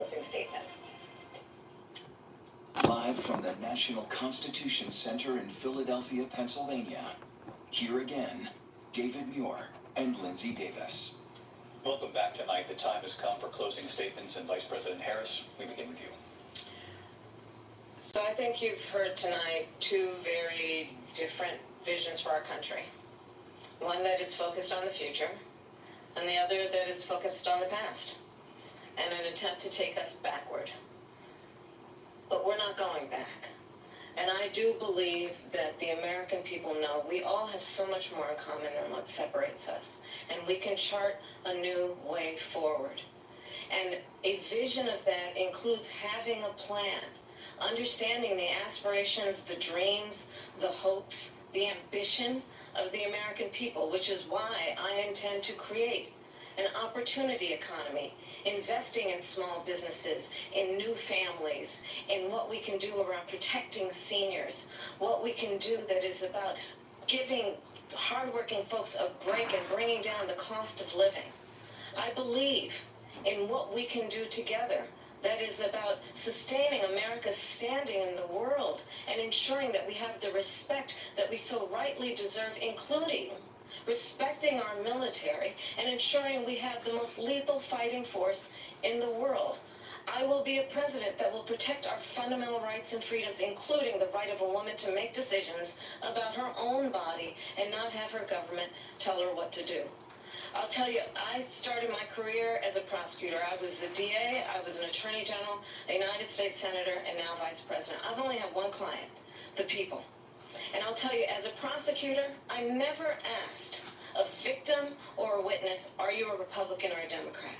Closing statements. Live from the National Constitution Center in Philadelphia, Pennsylvania. Here again, David Muir and Lindsay Davis. Welcome back tonight. The time has come for closing statements, and Vice President Harris, we begin with you. So I think you've heard tonight two very different visions for our country. One that is focused on the future, and the other that is focused on the past, and an attempt to take us backward. But we're not going back. And I do believe that the American people know we all have so much more in common than what separates us. And we can chart a new way forward. And a vision of that includes having a plan, understanding the aspirations, the dreams, the hopes, the ambition of the American people, which is why I intend to create an opportunity economy, investing in small businesses, in new families, in what we can do around protecting seniors, what we can do that is about giving hardworking folks a break and bringing down the cost of living. I believe in what we can do together that is about sustaining America's standing in the world and ensuring that we have the respect that we so rightly deserve, including respecting our military and ensuring we have the most lethal fighting force in the world. I will be a president that will protect our fundamental rights and freedoms, including the right of a woman to make decisions about her own body and not have her government tell her what to do. I'll tell you, I started my career as a prosecutor. I was a DA, I was an attorney general, a United States senator, and now vice president. I've only had one client, the people. And I'll tell you, as a prosecutor, I never asked a victim or a witness, are you a Republican or a Democrat?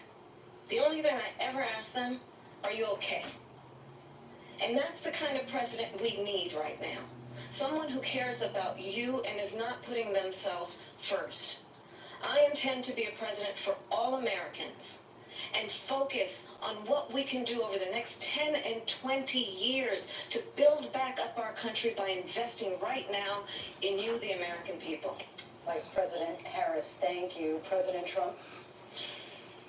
The only thing I ever asked them, are you okay? And that's the kind of president we need right now. Someone who cares about you and is not putting themselves first. I intend to be a president for all Americans and focus on what we can do over the next 10 and 20 years to build back up our country by investing right now in you, the American people. Vice President Harris, thank you. President Trump.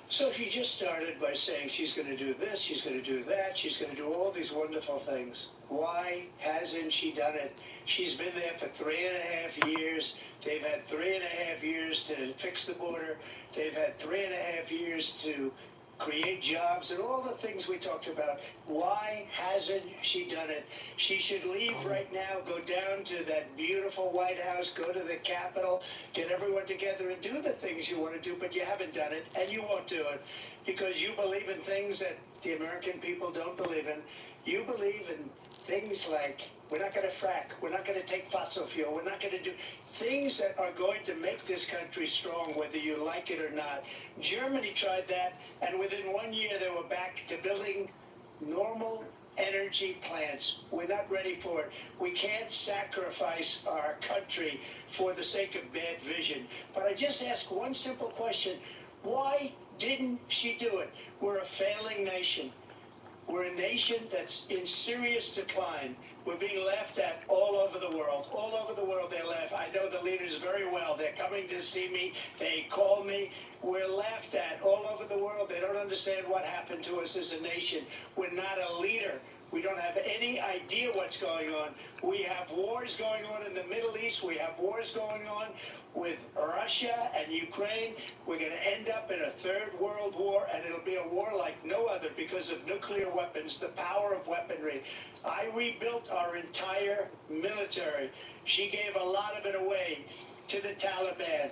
So she just started by saying she's going to do this, she's going to do that, she's going to do all these wonderful things. Why hasn't she done it? She's been there for 3.5 years. They've had 3.5 years to fix the border. They've had 3.5 years to create jobs and all the things we talked about. Why hasn't she done it? She should leave right now, go down to that beautiful White House, go to the Capitol, get everyone together and do the things you want to do, but you haven't done it, and you won't do it because you believe in things that the American people don't believe in. You believe in things like we're not going to frack, we're not going to take fossil fuel, we're not going to do things that are going to make this country strong, whether you like it or not. Germany tried that, and within 1 year they were back to building normal energy plants. We're not ready for it. We can't sacrifice our country for the sake of bad vision. But I just ask one simple question. Why didn't she do it? We're a failing nation. We're a nation that's in serious decline. We're being laughed at all over the world. All over the world they laugh. I know the leaders very well. They're coming to see me. They call me. We're laughed at all over the world. They don't understand what happened to us as a nation. We're not a leader. We don't have any idea what's going on. We have wars going on in the Middle East. We have wars going on with Russia and Ukraine. We're going to end up in a third world war, and it'll be a war like no other because of nuclear weapons, the power of weaponry. I rebuilt our entire military. She gave a lot of it away to the Taliban.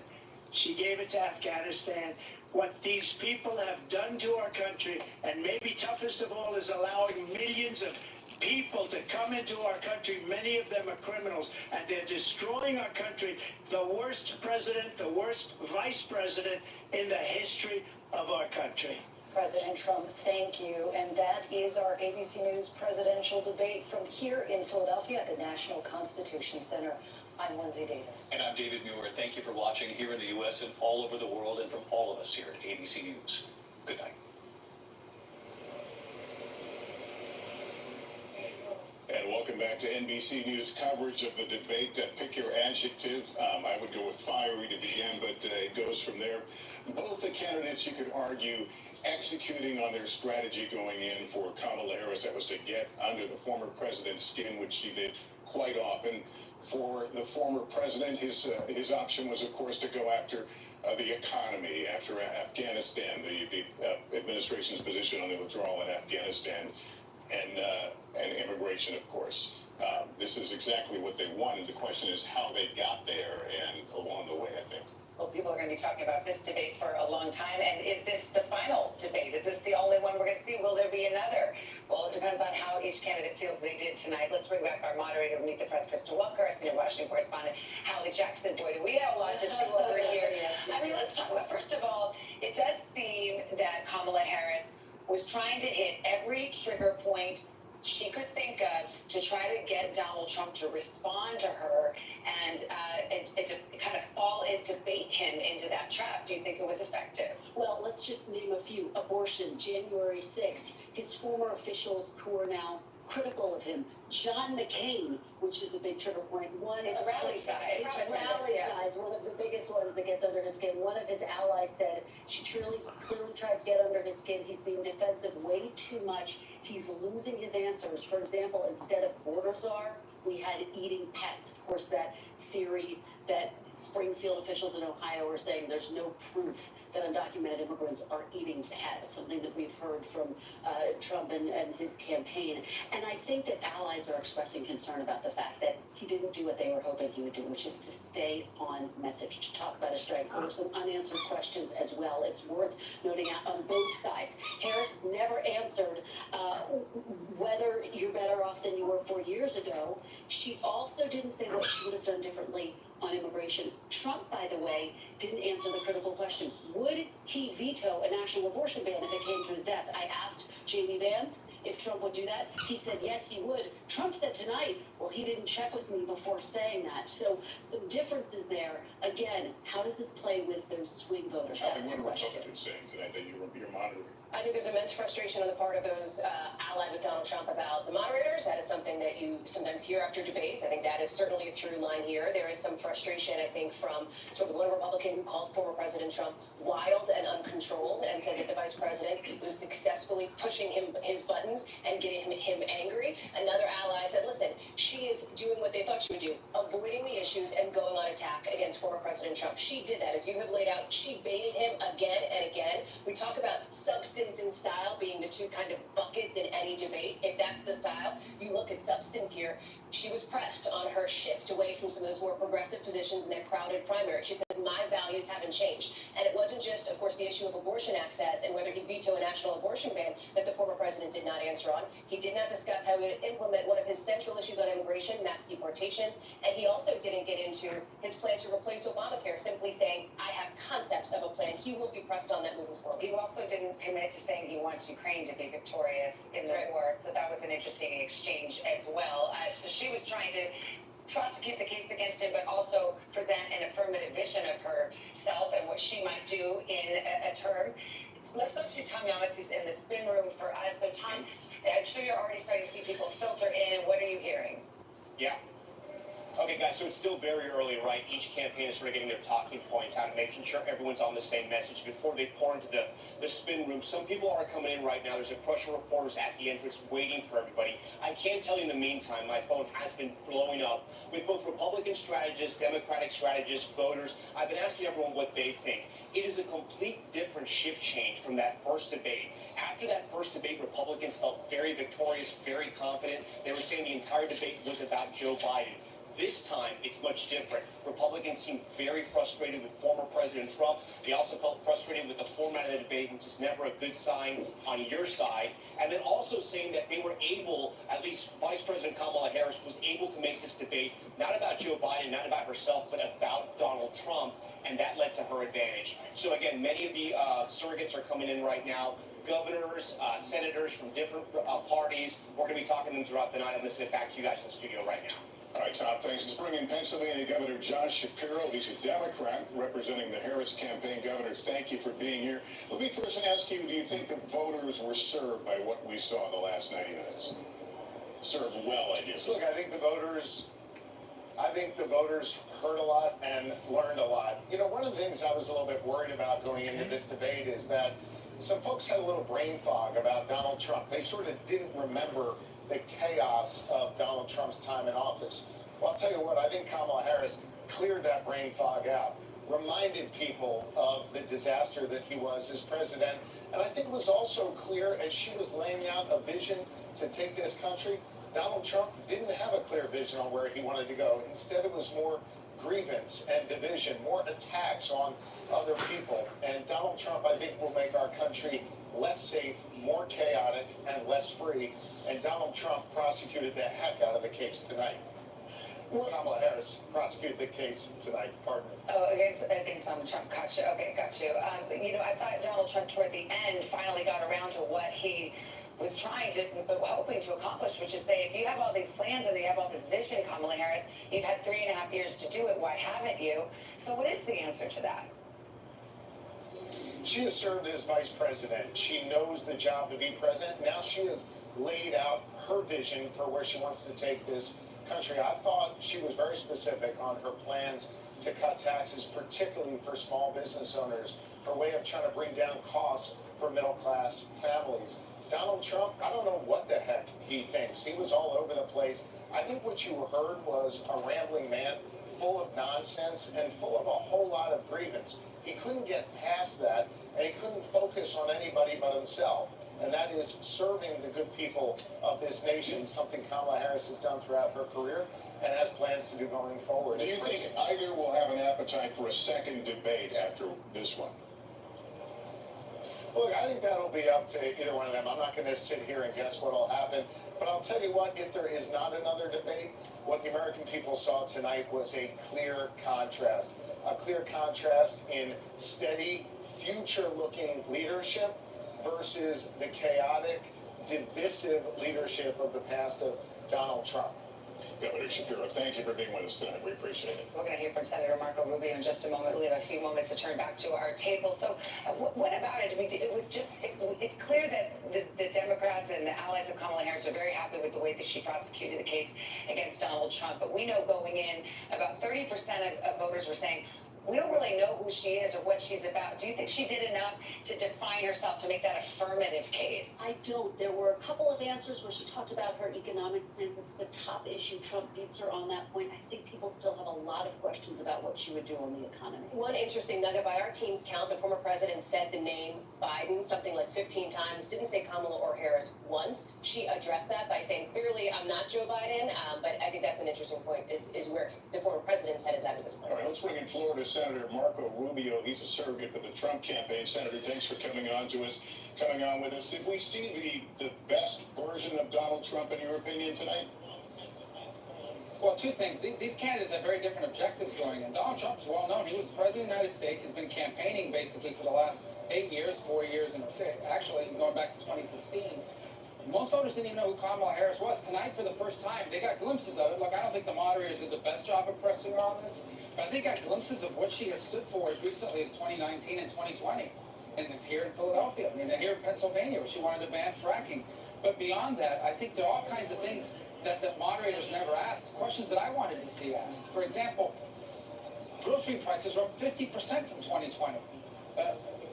She gave it to Afghanistan. What these people have done to our country, and maybe toughest of all, is allowing millions of people to come into our country. Many of them are criminals, and they're destroying our country. The worst president, the worst vice president in the history of our country. President Trump, thank you. And that is our ABC News presidential debate from here in Philadelphia at the National Constitution Center. I'm Lindsay Davis. And I'm David Muir. Thank you for watching here in the U.S. and all over the world, and from all of us here at ABC News. Good night. And welcome back to NBC News coverage of the debate. Pick your adjective. I would go with fiery to begin, but it goes from there. Both the candidates, you could argue, executing on their strategy going in for Kamala Harris. That was to get under the former president's skin, which she did quite often. For the former president, his option was, of course, to go after the economy, after Afghanistan, the administration's position on the withdrawal in Afghanistan, and immigration, of course. This is exactly what they wanted. The question is how they got there and along the way, I think. Well, people are going to be talking about this debate for a long time. And is this the final debate? Is this the only one we're going to see? Will there be another? Well, it depends on how each candidate feels they did tonight. Let's bring back our moderator of Meet the Press, Krista Walker, our senior Washington correspondent, Hallie Jackson. Boy, do we have a lot to chew over here. I mean, let's talk about, first of all, it does seem that Kamala Harris was trying to hit every trigger point she could think of to try to get Donald Trump to respond to her and to kind of fall into bait him into that trap. Do you think it was effective? Well, let's just name a few. Abortion, January 6th. His former officials who are now critical of him. John McCain, which is the big trigger point. One It's of rally size. It's rally size, one of the biggest ones that gets under his skin. One of his allies said she clearly tried to get under his skin. He's being defensive way too much. He's losing his answers. For example, instead of border czar, we had eating pets. Of course, that theory that Springfield officials in Ohio are saying there's no proof that undocumented immigrants are eating pets, something that we've heard from Trump and his campaign. And I think that allies are expressing concern about the fact that he didn't do what they were hoping he would do, which is to stay on message, to talk about his strengths. There were some unanswered questions as well. It's worth noting out on both sides. Harris never answered whether you're better off than you were 4 years ago. She also didn't say what she would have done differently on immigration. Trump, by the way, didn't answer the critical question. Would he veto a national abortion ban if it came to his desk? I asked J.D. Vance if Trump would do that. He said, yes, he would. Trump said tonight, well, he didn't check with me before saying that. So some differences there. Again, how does this play with those swing voters? What are Republicans saying tonight that you're monitoring? I think there's immense frustration on the part of those allied with Donald Trump about the moderators. That is something that you sometimes hear after debates. I think that is certainly a through line here. There is some frustration, I think, from one Republican who called former President Trump wild and uncontrolled and said that the vice president was successfully pushing his buttons and getting him angry. Another ally said, listen, she is doing what they thought she would do, avoiding the issues and going on attack against former President Trump. She did that, as you have laid out. She baited him again and again. We talk about substance and style being the two kind of buckets in any debate. If that's the style, you look at substance here. She was pressed on her shift away from some of those more progressive positions in that crowded primary. She says, my values haven't changed. And it wasn't just, of course, the issue of abortion access and whether he'd veto a national abortion ban that the former president did not answer on. He did not discuss how he would implement one of his central issues on immigration, mass deportations. And he also didn't get into his plan to replace Obamacare, simply saying, I have concepts of a plan. He will be pressed on that moving forward. He also didn't commit to saying he wants Ukraine to be victorious in the war. So that was an interesting exchange as well. So she was trying to prosecute the case against him, but also present an affirmative vision of herself and what she might do in a term. So let's go to Tom Llamas, who's in the spin room for us. So Tom, I'm sure you're already starting to see people filter in. And what are you hearing? Yeah. Okay, guys, so it's still very early, right? Each campaign is sort of getting their talking points out and making sure everyone's on the same message before they pour into the spin room. Some people are coming in right now. There's a crush of reporters at the entrance waiting for everybody. I can't tell you in the meantime, my phone has been blowing up with both Republican strategists, Democratic strategists, voters. I've been asking everyone what they think. It is a complete different shift change from that first debate. After that first debate, Republicans felt very victorious, very confident. They were saying the entire debate was about Joe Biden. This time, it's much different. Republicans seem very frustrated with former President Trump. They also felt frustrated with the format of the debate, which is never a good sign on your side. And then also saying that they were able, at least Vice President Kamala Harris was able to make this debate not about Joe Biden, not about herself, but about Donald Trump, and that led to her advantage. So again, many of the surrogates are coming in right now. Governors, senators from different parties. We're going to be talking to them throughout the night. I'm listening back to you guys in the studio right now. All right, Tom, thanks. Let's bring in Pennsylvania Governor Josh Shapiro. He's a Democrat representing the Harris campaign. Governor, thank you for being here. Let me first ask you, do you think the voters were served by what we saw in the last 90 minutes? served well, I guess. Look, I think the voters heard a lot and learned a lot. You know, one of the things I was a little bit worried about going into this debate is that some folks had a little brain fog about Donald Trump. They sort of didn't remember the chaos of Donald Trump's time in office. Well, I'll tell you what, I think Kamala Harris cleared that brain fog out, reminded people of the disaster that he was as president, and I think it was also clear as she was laying out a vision to take this country, Donald Trump didn't have a clear vision on where he wanted to go. Instead, it was more grievance and division, more attacks on other people. And Donald Trump, I think, will make our country less safe, more chaotic, and less free. And Donald Trump prosecuted the heck out of the case tonight. Kamala Harris prosecuted the case tonight, pardon me. Oh, against Trump, gotcha. Okay, got you. You know, I thought Donald Trump toward the end finally got around to what he was hoping to accomplish, which is say, if you have all these plans and you have all this vision, Kamala Harris, you've had 3.5 years to do it, why haven't you? So what is the answer to that? She has served as vice president. She knows the job to be president. Now she has laid out her vision for where she wants to take this country. I thought she was very specific on her plans to cut taxes, particularly for small business owners, her way of trying to bring down costs for middle-class families. Donald Trump, I don't know what the heck he thinks. He was all over the place. I think what you heard was a rambling man full of nonsense and full of a whole lot of grievance. He couldn't get past that, and he couldn't focus on anybody but himself. And that is serving the good people of this nation, something Kamala Harris has done throughout her career and has plans to do going forward. Do you think either will have an appetite for a second debate after this one? Look, I think that'll be up to either one of them. I'm not going to sit here and guess what will happen. But I'll tell you what, if there is not another debate, what the American people saw tonight was a clear contrast. A clear contrast in steady, future-looking leadership versus the chaotic, divisive leadership of the past of Donald Trump. Governor Shapiro, thank you for being with us tonight. We appreciate it. We're going to hear from Senator Marco Rubio in just a moment. We have a few moments to turn back to our table. So what about it? It's clear that the Democrats and the allies of Kamala Harris are very happy with the way that she prosecuted the case against Donald Trump. But we know going in, about 30% of voters were saying, we don't really know who she is or what she's about. Do you think she did enough to define herself to make that affirmative case? I don't. There were a couple of answers where she talked about her economic plans. It's the top issue. Trump beats her on that point. I think people still have a lot of questions about what she would do on the economy. One interesting nugget by our team's count, the former president said the name Biden something like 15 times, didn't say Kamala or Harris once. She addressed that by saying, clearly, I'm not Joe Biden, but I think that's an interesting point, is where the former president's head is at this point. All right, let's bring in Florida Senator Marco Rubio. He's a surrogate for the Trump campaign. Senator, thanks for coming on with us. Did we see the best version of Donald Trump, in your opinion, tonight? Well, two things. These candidates have very different objectives going in. Donald Trump's well known. He was the president of the United States. He's been campaigning basically for the last 8 years, 4 years, and actually going back to 2016. Most voters didn't even know who Kamala Harris was. Tonight, for the first time, they got glimpses of it. Look, I don't think the moderators did the best job of pressing her on this, but I think I got glimpses of what she has stood for as recently as 2019 and 2020. And it's here in Philadelphia, here in Pennsylvania, where she wanted to ban fracking. But beyond that, I think there are all kinds of things that the moderators never asked, questions that I wanted to see asked. For example, grocery prices are up 50% from 2020.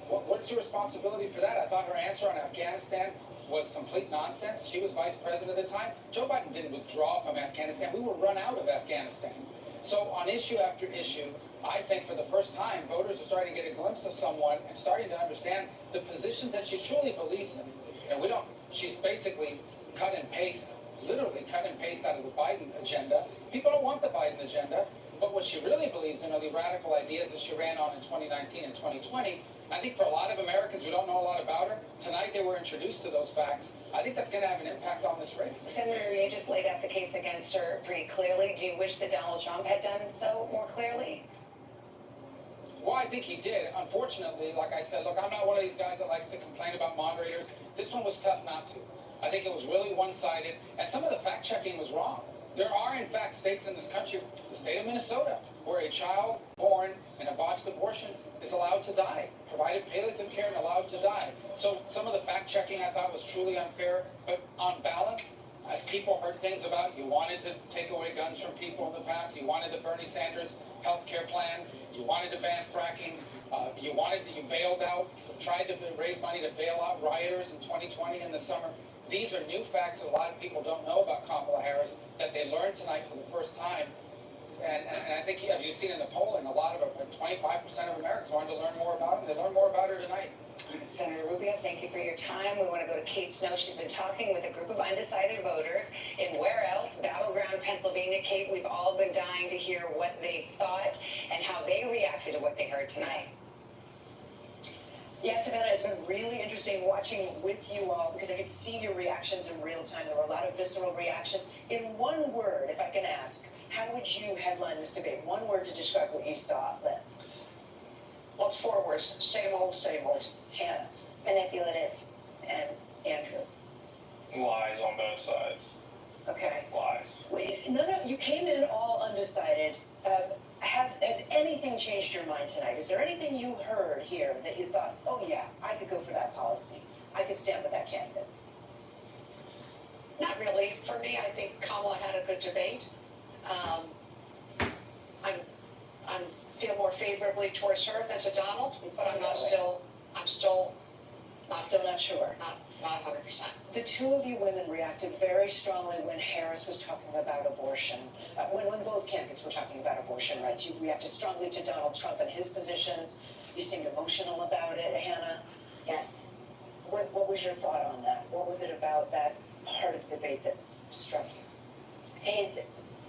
What's your responsibility for that? I thought her answer on Afghanistan was complete nonsense. She was vice president at the time. Joe Biden didn't withdraw from Afghanistan. We were run out of Afghanistan. So on issue after issue, I think for the first time, voters are starting to get a glimpse of someone and starting to understand the positions that she truly believes in. And she's basically cut and paste, literally cut and paste out of the Biden agenda. People don't want the Biden agenda, but what she really believes in are the radical ideas that she ran on in 2019 and 2020. I think for a lot of Americans who don't know a lot about her, tonight they were introduced to those facts. I think that's going to have an impact on this race. Senator, you just laid out the case against her pretty clearly. Do you wish that Donald Trump had done so more clearly? Well, I think he did. Unfortunately, like I said, look, I'm not one of these guys that likes to complain about moderators. This one was tough not to. I think it was really one-sided, and some of the fact-checking was wrong. There are, in fact, states in this country, the state of Minnesota, where a child born in a botched abortion is allowed to die, provided palliative care and allowed to die. So some of the fact-checking I thought was truly unfair, but on balance, as people heard things about, you wanted to take away guns from people in the past, you wanted the Bernie Sanders health care plan, you wanted to ban fracking, you bailed out, tried to raise money to bail out rioters in 2020 in the summer. These are new facts that a lot of people don't know about Kamala Harris that they learned tonight for the first time. And I think, as you've seen in the polling, a lot of 25% of Americans wanted to learn more about her, and they learned more about her tonight. Senator Rubio, thank you for your time. We want to go to Kate Snow. She's been talking with a group of undecided voters in where else? Battleground, Pennsylvania. Kate, we've all been dying to hear what they thought and how they reacted to what they heard tonight. Yes, Savannah, it's been really interesting watching with you all because I could see your reactions in real time. There were a lot of visceral reactions. In one word, if I can ask, how would you headline this debate? One word to describe what you saw, Lynn. Well, it's 4 words. Same old, same old. Hannah. Manipulative. And Andrew. Lies on both sides. Okay. Lies. Wait, you came in all undecided. Has anything changed your mind tonight? Is there anything you heard here that you thought, oh yeah, I could go for that policy. I could stand with that candidate? Not really. For me, I think Kamala had a good debate. I feel more favorably towards her than to Donald, but I'm still not sure. Not 100%. The two of you women reacted very strongly when Harris was talking about abortion. When both candidates were talking about abortion rights, you reacted strongly to Donald Trump and his positions. You seemed emotional about it, Hannah. Yes. What was your thought on that? What was it about that part of the debate that struck you? His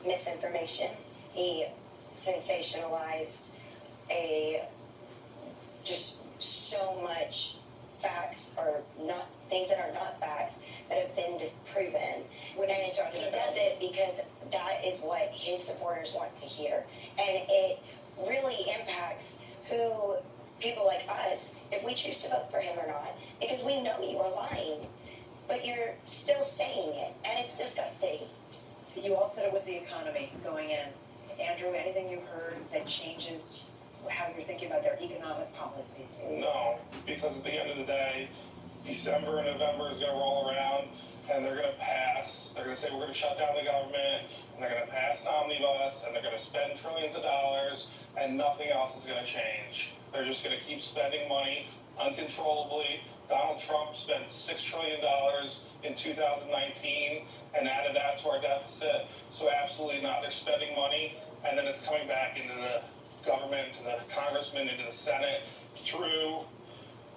misinformation. He sensationalized just so much facts or not things that are not facts that have been disproven. When and he does it because that is what his supporters want to hear. And it really impacts who people like us, if we choose to vote for him or not, because we know you are lying, but you're still saying it, and it's disgusting. You all said it was the economy going in. Andrew, anything you heard that changes how you're thinking about their economic policies? No, because at the end of the day, December and November is going to roll around, and they're going to pass. They're going to say we're going to shut down the government, and they're going to pass an omnibus, and they're going to spend trillions of dollars, and nothing else is going to change. They're just going to keep spending money uncontrollably. Donald Trump spent $6 trillion in 2019 and added that to our deficit. So absolutely not. They're spending money, and then it's coming back into the government, to the congressmen, into the Senate, through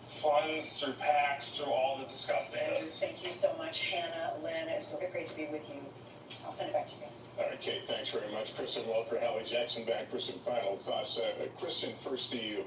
funds, through PACs, through all the Andrew, disgustingness. thank you so much. Hannah, Lynn, it's great to be with you. I'll send it back to you guys. All right, Kate, thanks very much. Kristen Welker, Hallie Jackson back for some final thoughts. Kristen, first to you.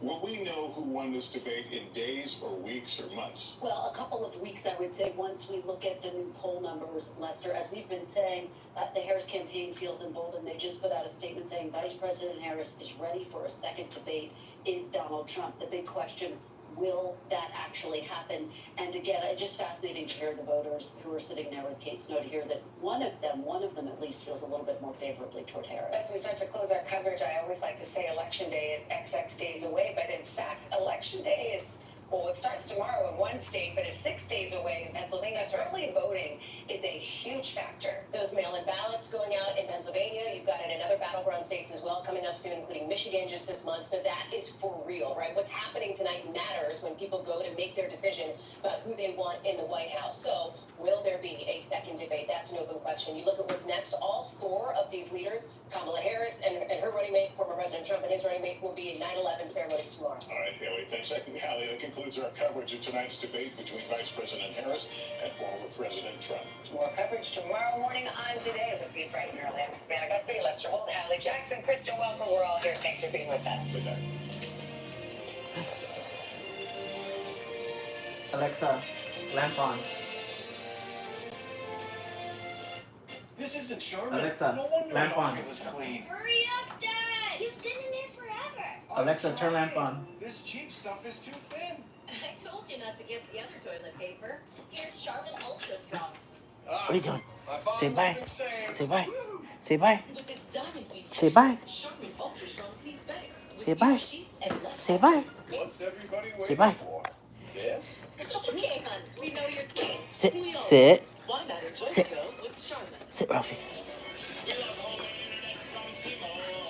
Will we know who won this debate in days or weeks or months? Well, a couple of weeks, I would say, once we look at the new poll numbers, Lester. As we've been saying, the Harris campaign feels emboldened. They just put out a statement saying Vice President Harris is ready for a second debate. Is Donald Trump? The big question, will that actually happen? And again, it's just fascinating to hear the voters who are sitting there with Kate Snow to hear that one of them at least feels a little bit more favorably toward Harris. As we start to close our coverage, I always like to say Election Day is XX days away, but in fact, Election Day is, well, it starts tomorrow in one state, but it's 6 days away in Pennsylvania. Early voting is a huge factor. Those mail-in ballots going out in Pennsylvania, you've got it in other battleground states as well coming up soon, including Michigan just this month. So that is for real, right? What's happening tonight matters when people go to make their decisions about who they want in the White House. So will there be a second debate? That's an open question. You look at what's next. All four of these leaders, Kamala Harris and her running mate, former President Trump and his running mate, will be in 9/11 ceremonies tomorrow. All right, Haley, thanks. Haley, that concludes our coverage of tonight's debate between Vice President Harris and former President Trump. More coverage tomorrow morning on Today. We'll see you bright and early. I'm Savannah Guthrie, Lester Holt, Hallie Jackson, Kristen Welker. We're all here. Thanks for being with us. Good night. Alexa, lamp on. This isn't Sherman. Alexa, No wonder lamp I don't on. feel as clean. Hurry up, Dad! He's been in there forever. Alexa, turn lamp on. This cheap stuff is too thin. I told you not to get the other toilet paper. Here's Charmin Ultra Strong. Ah, What are you doing? my bottom Say bye. line been saying, Say bye. woo. Say bye. With its diamond beads, Say bye. Charmin Ultra Strong cleans better. With Say bye. fewer sheets and less Say bye. What's everybody Say waiting bye. for? This? Okay, hon. We know you're clean. Sit. We all Sit. Why not enjoy Sit. the go with Charmin? Sit, Ralphie.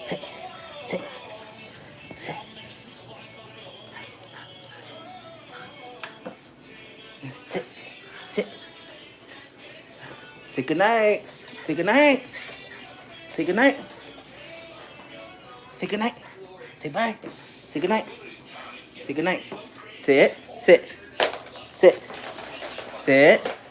Sit. Sit. Sit. Sit. Sit. Say goodnight. Say goodnight. Say goodnight. Say goodnight. Say bye. Say goodnight. Say goodnight. Sit. Sit. Sit. Sit.